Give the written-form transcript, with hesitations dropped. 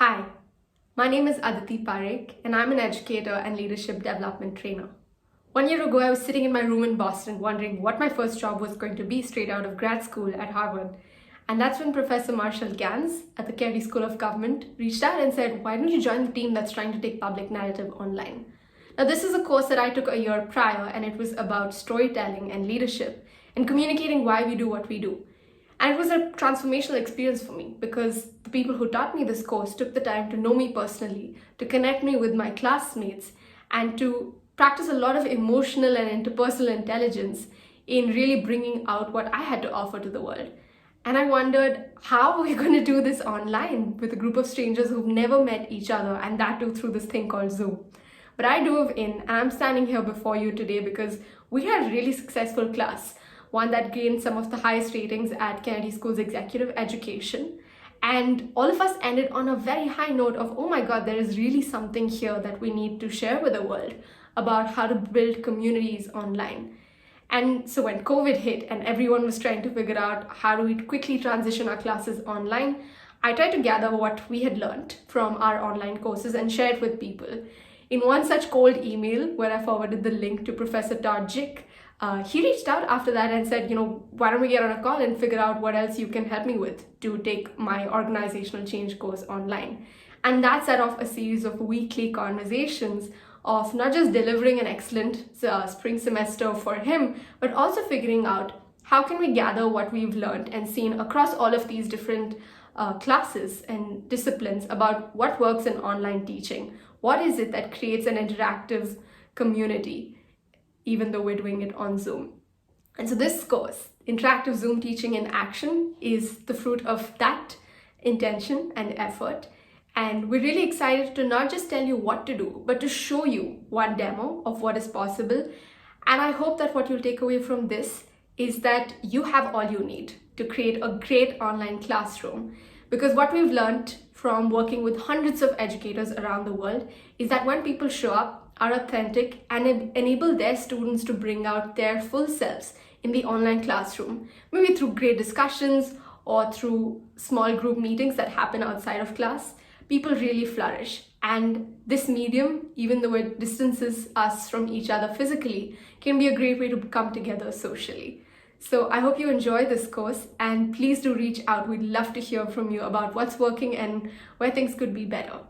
Hi, my name is Aditi Parekh and I'm an educator and leadership development trainer. 1 year ago, I was sitting in my room in Boston wondering what my first job was going to be straight out of grad school at Harvard. And that's when Professor Marshall Gans at the Kennedy School of Government reached out and said, why don't you join the team that's trying to take public narrative online? Now, this is a course that I took a year prior, and it was about storytelling and leadership and communicating why we do what we do. And it was a transformational experience for me because the people who taught me this course took the time to know me personally, to connect me with my classmates, and to practice a lot of emotional and interpersonal intelligence in really bringing out what I had to offer to the world. And I wondered, how are we going to do this online with a group of strangers who've never met each other, and that too through this thing called Zoom? But I dove in, and I'm standing here before you today because we had a really successful class, one that gained some of the highest ratings at Kennedy School's executive education. And all of us ended on a very high note of, oh my God, there is really something here that we need to share with the world about how to build communities online. And so when COVID hit and everyone was trying to figure out how do we quickly transition our classes online, I tried to gather what we had learned from our online courses and share it with people. In one such cold email where I forwarded the link to Professor Todd Jick, he reached out after that and said, why don't we get on a call and figure out what else you can help me with to take my organizational change course online. And that set off a series of weekly conversations of not just delivering an excellent spring semester for him, but also figuring out how can we gather what we've learned and seen across all of these different classes and disciplines about what works in online teaching. What is it that creates an interactive community, even though we're doing it on Zoom? And so this course, Interactive Zoom Teaching in Action, is the fruit of that intention and effort. And we're really excited to not just tell you what to do, but to show you one demo of what is possible. And I hope that what you'll take away from this is that you have all you need to create a great online classroom. Because what we've learned from working with hundreds of educators around the world is that when people show up, are authentic, and enable their students to bring out their full selves in the online classroom, maybe through great discussions or through small group meetings that happen outside of class, people really flourish. And this medium, even though it distances us from each other physically, can be a great way to come together socially. So I hope you enjoy this course, and please do reach out. We'd love to hear from you about what's working and where things could be better.